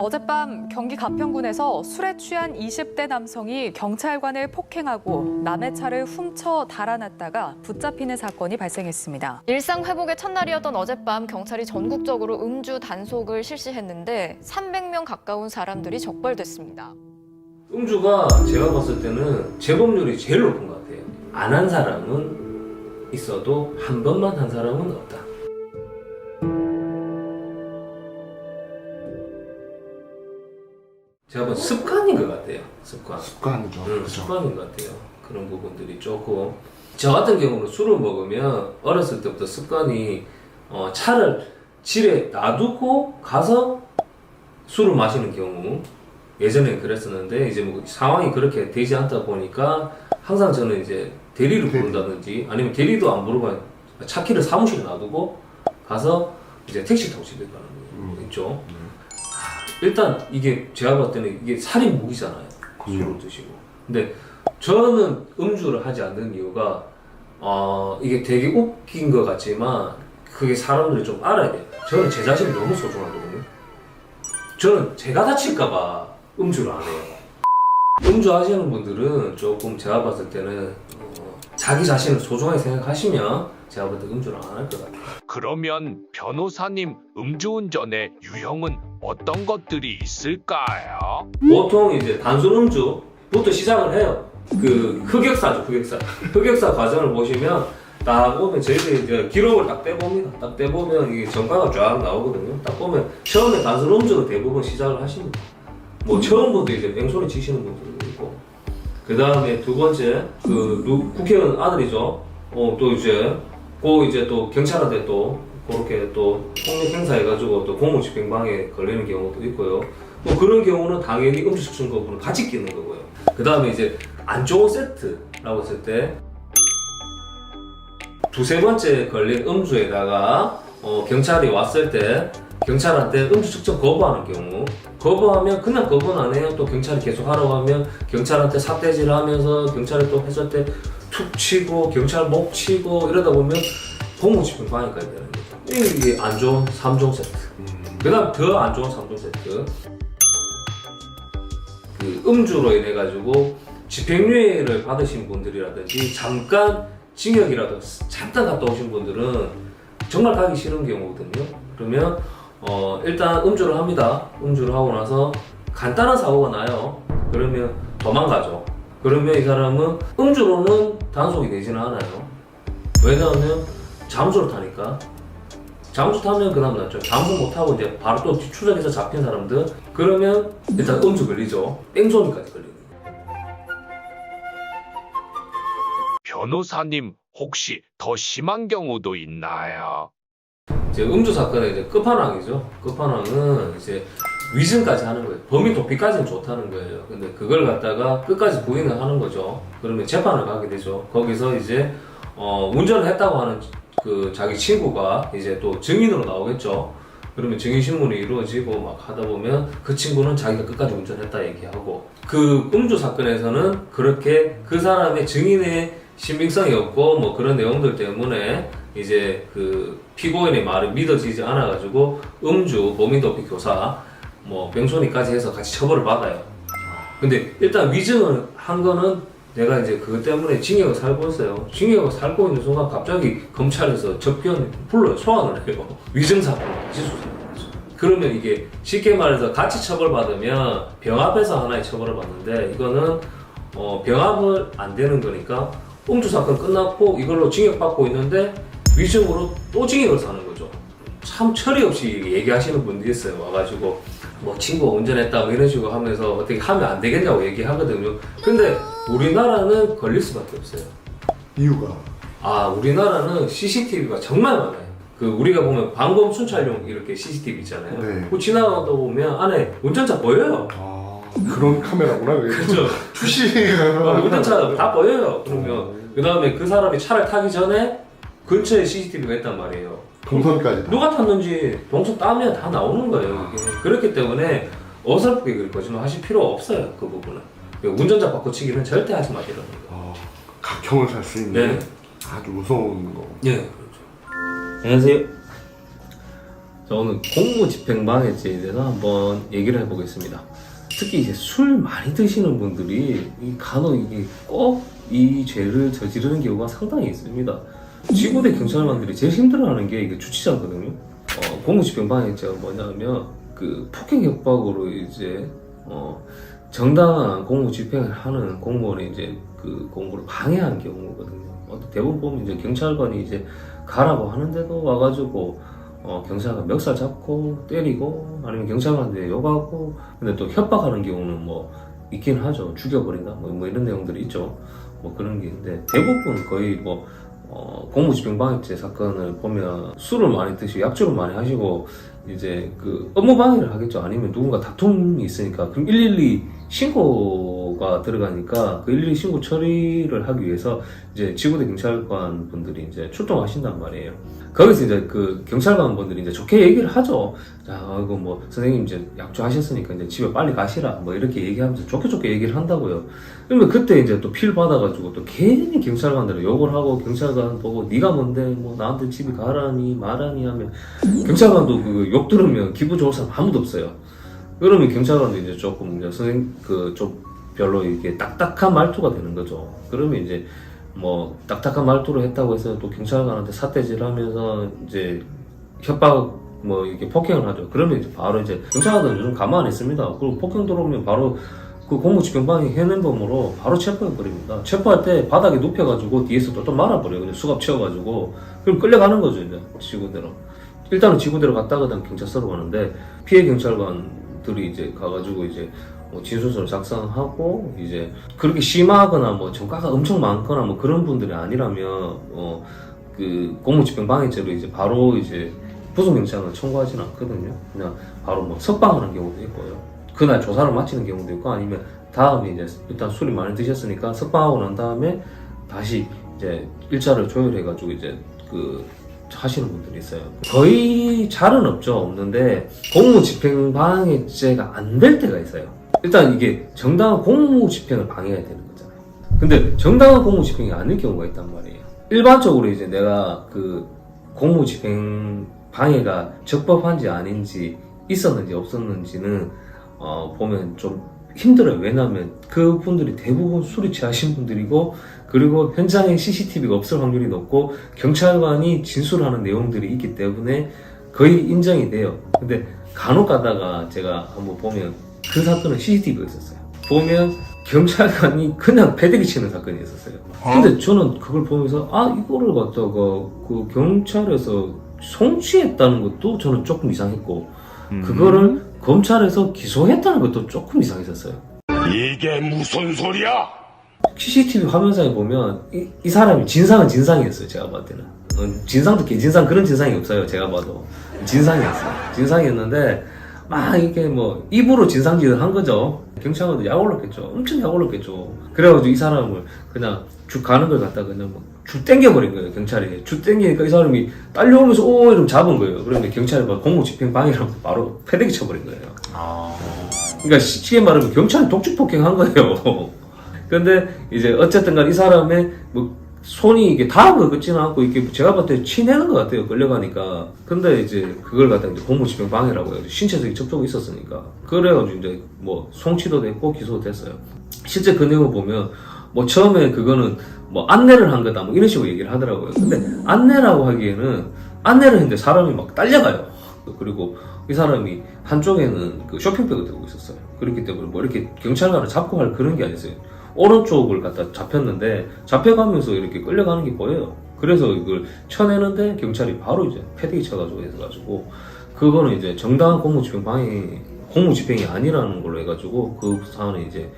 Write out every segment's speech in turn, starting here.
어젯밤 경기 가평군에서 술에 취한 20대 남성이 경찰관을 폭행하고 남의 차를 훔쳐 달아났다가 붙잡히는 사건이 발생했습니다. 일상 회복의 첫날이었던 어젯밤 경찰이 전국적으로 음주 단속을 실시했는데 300명 가까운 사람들이 적발됐습니다. 음주가 제가 봤을 때는 재범률이 제일 높은 것 같아요. 안 한 사람은 있어도 한 번만 한 사람은 없다. 제가 본 습관인 것 같아요. 습관이죠. 그렇죠. 습관인 것 같아요. 그런 부분들이 조금. 저 같은 경우는 술을 먹으면 어렸을 때부터 습관이 차를 집에 놔두고 가서 술을 마시는 경우. 예전엔 그랬었는데 이제 뭐 상황이 그렇게 되지 않다 보니까 항상 저는 이제 대리를 부른다든지 아니면 대리도 안 부르고 차키를 사무실에 놔두고 가서 이제 택시 타고 집에 가는 거 있죠. 일단 이게 제가 봤을 때는 이게 살인 무기잖아요. 술을 드시고. 근데 저는 음주를 하지 않는 이유가 이게 되게 웃긴 것 같지만 그게 사람들이 좀 알아야 돼요. 저는 제 자신이 너무 소중하거든요. 저는 제가 다칠까봐 음주를 안 해요. 음주하시는 분들은 조금 제가 봤을 때는 자기 자신을 소중하게 생각하시면 제가 볼 때 음주를 안 할 것 같아요. 그러면 변호사님, 음주운전의 유형은 어떤 것들이 있을까요? 보통 이제 단순 음주부터 시작을 해요. 그 흑역사죠, 흑역사. 흑역사 과정을 보시면 딱 보면 저희들이 이제 기록을 딱 떼봅니다. 딱 떼보면 이게 전과가 쫙 나오거든요. 딱 보면 처음에 단순 음주로 대부분 시작을 하십니다. 뭐 처음부터 이제 뺑소니 치시는 분들도 있고, 그 다음에 두 번째 국회의원 아들이죠. 또 이제 또 경찰한테 또 그렇게 또 폭력 행사해가지고 또 공무집행방해 걸리는 경우도 있고요. 또 그런 경우는 당연히 음주 측정 거부는 같이 끼는 거고요. 그 다음에 이제 안 좋은 세트라고 했을 때 두세 번째 걸린 음주에다가 경찰이 왔을 때 경찰한테 음주 측정 거부하는 경우, 거부하면 그냥 거부는 안 해요. 또 경찰이 계속 하라고 하면 경찰한테 삿대질을 하면서 경찰이 또 했을 때 툭 치고 경찰 목 치고 이러다 보면 공무집행방해까지 되는 거죠. 이게 안 좋은 3종 세트. 그 다음 더 안 좋은 3종 세트. 그 음주로 인해 가지고 집행유예를 받으신 분들이라든지 잠깐 징역이라도 잠깐 갔다 오신 분들은 정말 가기 싫은 경우거든요. 그러면 일단 음주를 합니다. 음주를 하고 나서 간단한 사고가 나요. 그러면 도망가죠. 그러면 이 사람은 음주로는 단속이 되지는 않아요. 왜냐하면 잠수를 타니까. 잠수 타면 그나마 낫죠. 잠수 못 타고 이제 바로 또 추적해서 잡힌 사람들, 그러면 일단 음주 걸리죠. 뺑소니까지 걸리는 거예요. 변호사님, 혹시 더 심한 경우도 있나요? 이제 음주 사건의 이제 끝판왕이죠. 끝판왕은 이제 위증까지 하는 거예요. 범인 도피까지는 좋다는 거예요. 근데 그걸 갖다가 끝까지 부인을 하는 거죠. 그러면 재판을 가게 되죠. 거기서 이제 운전을 했다고 하는 그 자기 친구가 이제 또 증인으로 나오겠죠. 그러면 증인 신문이 이루어지고 막 하다 보면 그 친구는 자기가 끝까지 운전했다 얘기하고, 그 음주 사건에서는 그렇게 그 사람의 증인의 신빙성이 없고 뭐 그런 내용들 때문에 이제 그 피고인의 말이 믿어지지 않아가지고 음주, 범인 도피 교사, 뭐 뺑소니까지 해서 같이 처벌을 받아요. 근데 일단 위증을 한 거는 내가 이제 그것 때문에 징역을 살고 있어요. 징역을 살고 있는 순간 갑자기 검찰에서 접견 불러요. 소환을 해요. 위증 사건을 다시 수사해요. 그러면 이게 쉽게 말해서 같이 처벌받으면 병합해서 하나의 처벌을 받는데, 이거는 병합을 안 되는 거니까 음주 사건 끝났고 이걸로 징역 받고 있는데 위증으로 또 징역을 사는 거죠. 참 철이 없이 얘기하시는 분들이 있어요. 와가지고 뭐 친구가 운전했다 뭐 이런 식으로 하면서 어떻게 하면 안 되겠냐고 얘기하거든요. 근데 우리나라는 걸릴 수밖에 없어요. 이유가? 우리나라는 CCTV가 정말 많아요. 그 우리가 보면 방범 순찰용 이렇게 CCTV 있잖아요. 네. 그 지나가다 보면 안에 운전자 보여요. 그런 카메라구나. 그렇죠. 투시가 운전차 다 보여요. 그러면 그 다음에 그 사람이 차를 타기 전에 근처에 CCTV가 있단 말이에요. 동선까지 다. 누가 탔는지 동선 따면 다 나오는 거예요. 이게. 그렇기 때문에 어설프게 거짓말 하실 필요 없어요. 그 부분은. 운전자 바꿔치기는 절대 하지 마시라는 거. 각형을 살 수 있는 네. 아주 무서운 거. 네, 그렇죠. 안녕하세요. 자, 오늘 공무집행방해죄에 대해서 한번 얘기를 해보겠습니다. 특히 이제 술 많이 드시는 분들이 간혹 이게 꼭 이 죄를 저지르는 경우가 상당히 있습니다. 지구대 경찰관들이 제일 힘들어하는 게 이게 주치자거든요. 공무집행방해죄가 뭐냐면 그 폭행 협박으로 이제 정당한 공무 집행을 하는 공무원이 이제 그 공무를 방해한 경우거든요. 대부분 보면 이제 경찰관이 이제 가라고 하는데도 와가지고 경찰관 멱살 잡고 때리고 아니면 경찰관한테 욕하고 근데 또 협박하는 경우는 뭐 있긴 하죠. 죽여버린다 뭐 이런 내용들이 있죠. 뭐 그런 게 있는데 대부분 거의 뭐 공무집행방해죄 사건을 보면 술을 많이 드시고 약주를 많이 하시고 이제 그 업무방해를 하겠죠. 아니면 누군가 다툼이 있으니까 그럼 112 신고가 들어가니까 그 112 신고 처리를 하기 위해서 이제 지구대 경찰관 분들이 이제 출동하신단 말이에요. 거기서 이제 그 경찰관 분들이 이제 좋게 얘기를 하죠. 자, 이거 뭐 선생님 이제 약주하셨으니까 이제 집에 빨리 가시라 뭐 이렇게 얘기하면서 좋게 얘기를 한다고요. 그러면 그때 이제 또 필 받아가지고 또 괜히 경찰관들을 욕을 하고 경찰관 보고 네가 뭔데 뭐 나한테 집에 가라니 말하니 하면 경찰관도 그 욕 들으면 기분 좋을 사람 아무도 없어요. 그러면 경찰관도 이제 조금 이제 선생님 그 좀 별로 이게 딱딱한 말투가 되는 거죠. 그러면 이제 뭐 딱딱한 말투로 했다고 해서 또 경찰관한테 삿대질하면서 이제 협박 뭐 이렇게 폭행을 하죠. 그러면 이제 바로 이제 경찰관들은 요즘 가만 안 있습니다. 그리고 폭행 들어오면 바로 그 공무집행방해 현행범으로 바로 체포해 버립니다. 체포할 때 바닥에 눕혀가지고 뒤에서 또 말아버려요. 그냥 수갑 채워가지고 그럼 끌려가는 거죠 이제 지구대로. 일단은 지구대로 갔다가 그다음 경찰서로 가는데 피해 경찰관들이 이제 가가지고 이제 진술서를 작성하고 이제 그렇게 심하거나 뭐 전과가 엄청 많거나 뭐 그런 분들이 아니라면 그 공무집행방해죄로 이제 바로 이제 부속영장을 청구하지는 않거든요. 그냥 바로 뭐 석방하는 경우도 있고요. 그날 조사를 마치는 경우도 있고 아니면 다음에 이제 일단 술이 많이 드셨으니까 석방하고 난 다음에 다시 이제 일자를 조율해가지고 이제 그 하시는 분들이 있어요. 거의 잘은 없는데 공무집행방해죄가 안 될 때가 있어요. 일단 이게 정당한 공무집행을 방해해야 되는 거잖아요. 근데 정당한 공무집행이 아닐 경우가 있단 말이에요. 일반적으로 이제 내가 그 공무집행 방해가 적법한지 아닌지 있었는지 없었는지는 보면 좀 힘들어요. 왜냐하면 그분들이 대부분 술이 취하신 분들이고 그리고 현장에 CCTV가 없을 확률이 높고 경찰관이 진술하는 내용들이 있기 때문에 거의 인정이 돼요. 근데 간혹 가다가 제가 한번 보면 그 사건은 CCTV가 있었어요. 보면 경찰관이 그냥 패대기 치는 사건이 있었어요. 근데 저는 그걸 보면서 이거를 갖다가 그 경찰에서 송치했다는 것도 저는 조금 이상했고 그거를 검찰에서 기소했다는 것도 조금 이상했었어요. 이게 무슨 소리야? CCTV 화면상에 보면 이 사람이 진상은 진상이었어요. 제가 봤을 때는 진상도 개진상 그런 진상이 없어요. 제가 봐도 진상이었어요. 진상이었는데 막 이게 뭐 입으로 진상짓을 한 거죠. 경찰관도 약 올랐겠죠. 엄청 약 올랐겠죠. 그래가지고 이 사람을 그냥 쭉 가는 걸 갖다 그냥 줄 땡겨버린 거예요. 경찰이 줄 땡기니까 이 사람이 딸려오면서 이러면 잡은 거예요. 그런데 경찰이 공무집행방해라고 바로 패대기 쳐버린 거예요. 그러니까 쉽게 말하면 경찰이 독주폭행한 거예요. 근데 이제 어쨌든 간 이 사람의 뭐 손이 이게 닿은 것 같지는 않고 이게 제가 봤을 때 치내는 것 같아요. 끌려가니까. 근데 이제 그걸 갖다 이제 공무집행방해라고 해요. 신체적인 접촉이 있었으니까. 그래가지고 이제 뭐 송치도 됐고 기소도 됐어요. 실제 그 내용을 보면 뭐 처음에 그거는 뭐 안내를 한 거다 뭐 이런 식으로 얘기를 하더라고요. 근데 안내라고 하기에는 안내를 했는데 사람이 막 딸려가요. 그리고 이 사람이 한쪽에는 그 쇼핑백을 들고 있었어요. 그렇기 때문에 뭐 이렇게 경찰관을 잡고 할 그런 게 아니었어요. 오른쪽을 갖다 잡혔는데 잡혀가면서 이렇게 끌려가는 게 보여요. 그래서 이걸 쳐내는데 경찰이 바로 이제 패대기 쳐가지고 해가지고 그거는 이제 정당한 공무집행이 아니라는 걸로 해가지고 그 사안에 이제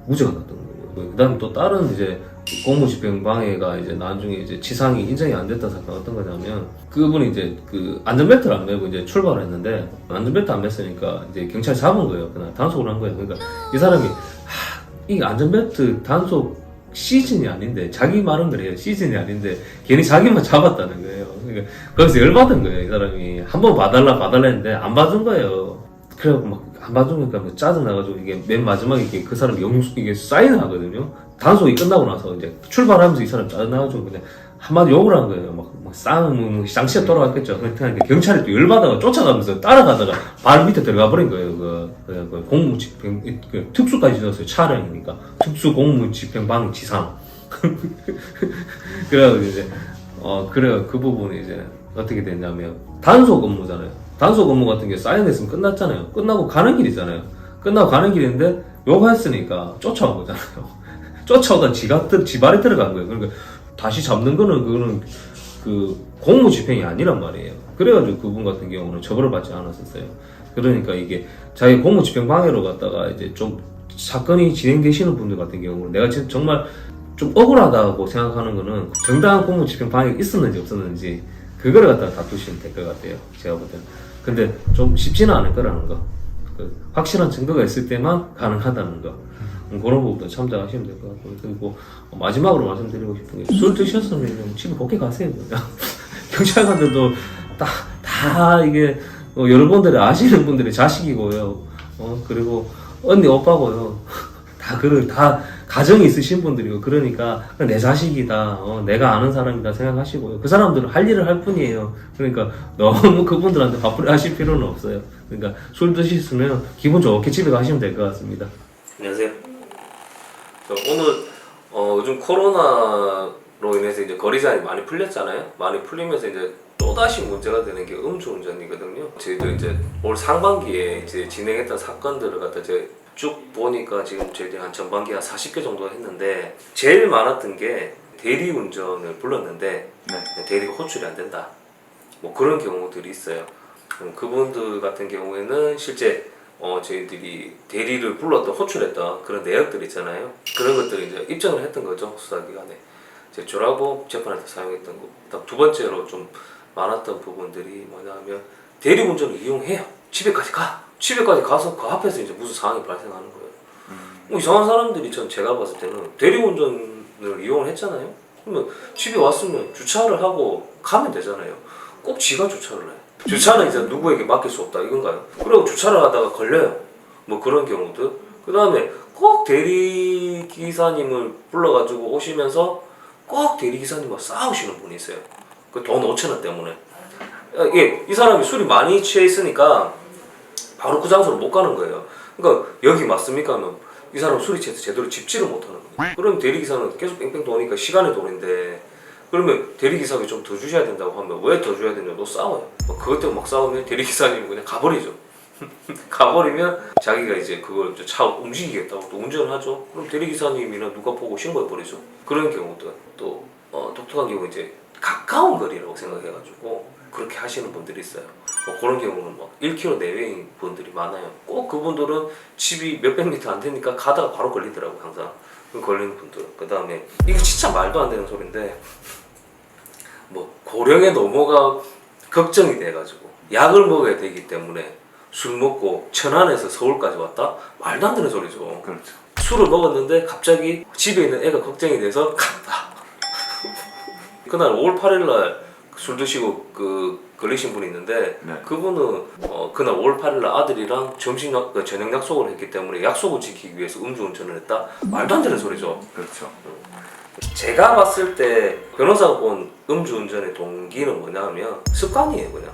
무죄가 났던 거예요. 그 다음에 또 다른 이제 공무집행방해가 이제 나중에 이제 치상이 인정이 안 됐던 사건 어떤 거냐면 그분이 이제 그 안전벨트를 안 매고 이제 출발을 했는데 안전벨트 안 맸으니까 이제 경찰이 잡은 거예요. 그냥 단속을 한 거예요. 그러니까 이 사람이 이게 안전벨트 단속 시즌이 아닌데 자기 말은 그래요. 시즌이 아닌데 괜히 자기만 잡았다는 거예요. 그러니까 거기서 열받은 거예요. 이 사람이 한번 봐달라 했는데 안 받은 거예요. 그래갖고 막 안 받으니까 짜증나가지고 이게 맨 마지막에 그 사람 이게 사인을 하거든요. 단속이 끝나고 나서 이제 출발하면서 이 사람 짜증나가지고 그냥 한마디 욕을 한 거예요. 막 쌍시가 돌아갔겠죠. 그러니까 경찰이 또 열받아가 쫓아가면서 따라가다가 발 밑에 들어가 버린 거예요. 그 공무집행, 특수까지 넣었어요. 촬영이니까. 특수공무집행방지상. 그래가지고 이제, 그래요. 그 부분이 이제 어떻게 됐냐면, 단속 업무잖아요. 단속 업무 같은 게 사인했으면 끝났잖아요. 끝나고 가는 길이잖아요. 끝나고 가는 길인데, 욕했으니까 쫓아온 거잖아요. 쫓아오다 지 발에 들어간 거예요. 그러니까 다시 잡는 거는 그거는 그 공무 집행이 아니란 말이에요. 그래가지고 그분 같은 경우는 처벌을 받지 않았었어요. 그러니까 이게 자기 공무 집행 방해로 갔다가 이제 좀 사건이 진행되시는 분들 같은 경우는 내가 지금 정말 좀 억울하다고 생각하는 거는 정당한 공무 집행 방해가 있었는지 없었는지 그거를 갖다가 다투시면 될 것 같아요. 제가 볼 때는. 근데 좀 쉽지는 않을 거라는 거. 그 확실한 증거가 있을 때만 가능하다는 거. 그런 부분도 참작하시면 될 것 같고요. 그리고 마지막으로 말씀드리고 싶은 게 술 드셨으면 집에 곱게 가세요. 그냥. 경찰관들도 다 이게 여러분들이 아시는 분들의 자식이고요. 그리고 언니 오빠고요. 다 가정이 있으신 분들이고 그러니까 내 자식이다. 내가 아는 사람이다 생각하시고요. 그 사람들은 할 일을 할 뿐이에요. 그러니까 너무 그분들한테 화풀이 하실 필요는 없어요. 그러니까 술 드셨으면 기분 좋게 집에 가시면 될 것 같습니다. 안녕하세요. 오늘 요즘 코로나로 인해서 이제 거리 제한이 많이 풀렸잖아요. 많이 풀리면서 이제 또다시 문제가 되는 게 음주운전이거든요. 저희도 이제 올 상반기에 이제 진행했던 사건들을 갖다 이제 쭉 보니까 지금 저희들이 한 전반기 한 40개 정도 했는데 제일 많았던 게 대리운전을 불렀는데 대리가 호출이 안 된다. 뭐 그런 경우들이 있어요. 그분들 같은 경우에는 실제 저희들이 대리를 불렀던 호출했던 그런 내역들 있잖아요. 그런 것들을 이제 입증을 했던 거죠. 수사기관에 제출하고 재판에서 사용했던 거. 그다음 두 번째로 좀 많았던 부분들이 뭐냐면 대리운전을 이용해요. 집에까지 가서 그 앞에서 이제 무슨 상황이 발생하는 거예요. 뭐 이상한 사람들이 제가 봤을 때는 대리운전을 이용을 했잖아요. 그러면 집에 왔으면 주차를 하고 가면 되잖아요. 꼭 지가 주차를 해. 주차는 이제 누구에게 맡길 수 없다 이건가요? 그리고 주차를 하다가 걸려요. 뭐 그런 경우들. 그 다음에 꼭 대리기사님을 불러가지고 오시면서 꼭 대리기사님과 싸우시는 분이 있어요. 그 돈 5,000원 때문에. 이 사람이 술이 많이 취해 있으니까 바로 그 장소로 못 가는 거예요. 그러니까 여기 맞습니까? 하면 이 사람 술이 취해서 제대로 집지를 못하는 거예요. 그럼 대리기사는 계속 뺑뺑 도니까 시간의 돈인데 그러면 대리기사가 좀 더 주셔야 된다고 하면 왜 더 줘야 되냐고 싸워요. 그것 때문에 막 싸우면 대리기사님은 그냥 가버리죠. 가버리면 자기가 이제 그걸 이제 차 움직이겠다고 또 운전을 하죠. 그럼 대리기사님이나 누가 보고 신고해버리죠. 그런 경우도 또 독특한 경우 이제 가까운 거리라고 생각해가지고 그렇게 하시는 분들이 있어요. 그런 경우는 막 1km 내외인 분들이 많아요. 꼭 그분들은 집이 몇백 미터 안 되니까 가다가 바로 걸리더라고 항상. 걸리는 분들. 그 다음에 이거 진짜 말도 안 되는 소리인데 뭐 고령의 노모가 걱정이 돼가지고 약을 먹어야 되기 때문에 술 먹고 천안에서 서울까지 왔다? 말도 안 되는 소리죠. 그렇죠. 술을 먹었는데 갑자기 집에 있는 애가 걱정이 돼서 갔다. 그날 5월 8일날 술 드시고 걸리신 분이 있는데 그분은 그날 5월 8일날 아들이랑 저녁 약속을 했기 때문에 약속을 지키기 위해서 음주운전을 했다? 말도 안 되는 소리죠. 그렇죠. 제가 봤을 때 변호사가 본 음주운전의 동기는 뭐냐면 습관이에요. 그냥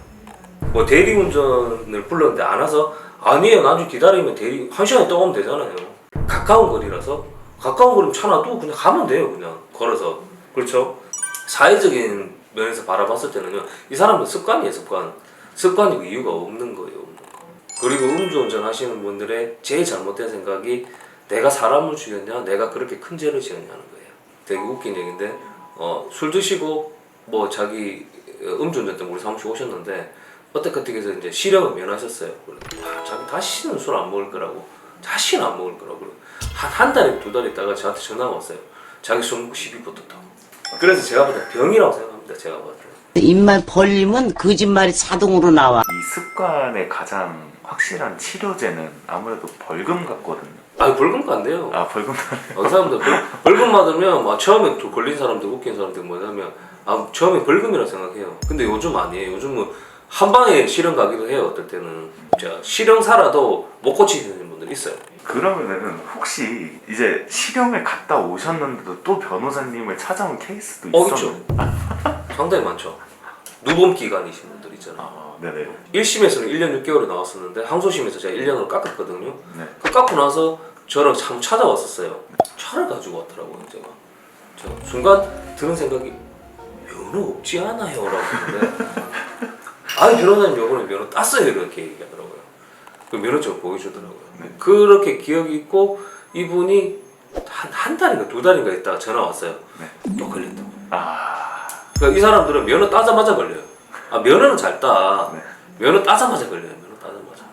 뭐 대리운전을 불렀는데 안 와서 아니에요 나중에 기다리면 대리 1시간에 떠오면 되잖아요. 가까운 거리라서 가까운 거리면 차 놔두고 그냥 가면 돼요. 그냥 걸어서. 그렇죠? 사회적인 면에서 바라봤을 때는요 이 사람은 습관이에요. 습관이고 이유가 없는 거예요. 그리고 음주운전 하시는 분들의 제일 잘못된 생각이 내가 사람을 죽였냐 내가 그렇게 큰 죄를 지었냐는 거예요. 되게 웃긴 얘기인데 술 드시고 뭐 자기 음주운전 때문에 우리 사무실 오셨는데 어떻게 해서 이제 실형을 면하셨어요. 자기 다시는 술 안 먹을 거라고 다시는 안 먹을 거라고 한 달에 두 달 있다가 저한테 전화가 왔어요. 자기 술 먹고 시비 붙었다고. 그래서 제가 볼 때 병이라고 생각합니다. 제가 봤을 때. 입만 벌리면 거짓말이 자동으로 나와. 이 습관의 가장 확실한 치료제는 아무래도 벌금 같거든요. 아니 벌금 안 돼요. 벌금 그 사람들 벌금 받으면 막 처음에 걸린 사람들 웃긴 사람들 뭐냐면 처음에 벌금이라 생각해요. 근데 요즘 아니에요. 요즘은 한 방에 실형 가기도 해요. 어떨 때는 실형 살아도 못 고치시는 분들 있어요. 그러면은 혹시 이제 실형을 갔다 오셨는데도 또 변호사님을 찾아온 케이스도 있죠. 있었나요? 상당히 많죠. 누범 기간이신 분들 있잖아요. 아, 네네. 1심에서는 1년 6개월에 나왔었는데 항소심에서 제가 1년으로 깎았거든요. 네. 그 깎고 나서 저를 참 찾아왔었어요. 차를 가지고 왔더라고요. 제가 저 순간 드는 생각이 면허 없지 않아요? 라고 했는데 아니 변호사님 요번에 면허 땄어요 이렇게 얘기하더라고요. 그 면허증을 보여주더라고요. 네. 그렇게 기억이 있고 이분이 한 달인가 2달인가 있다가 전화 왔어요. 네. 또 걸렸다고. 아, 그러니까 이 사람들은 면허 따자마자 걸려요. 아 면허는 잘 따. 네. 면허 따자마자 걸려요. 면허 따자마자.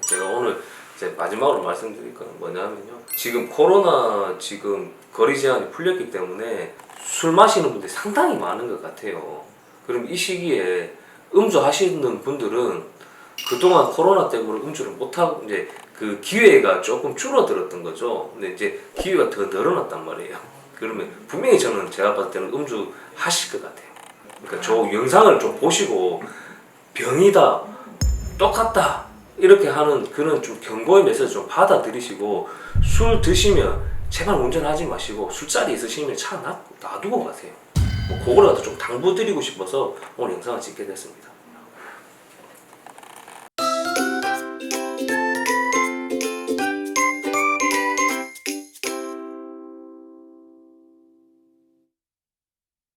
제가 오늘 이제 마지막으로 말씀드릴 건 뭐냐면요. 지금 코로나 지금 거리 제한이 풀렸기 때문에 술 마시는 분들이 상당히 많은 것 같아요. 그럼 이 시기에 음주 하시는 분들은 그동안 코로나 때문에 음주를 못하고 이제 그 기회가 조금 줄어들었던 거죠. 근데 이제 기회가 더 늘어났단 말이에요. 그러면 분명히 저는 제가 봤을 때는 음주 하실 것 같아요. 그러니까 저 영상을 좀 보시고 병이다, 똑같다 이렇게 하는 그런 좀 경고의 메시지 좀 받아들이시고 술 드시면 제발 운전하지 마시고 술자리 있으시면 차 놔두고 가세요. 뭐 그거라도 좀 당부드리고 싶어서 오늘 영상을 찍게 됐습니다.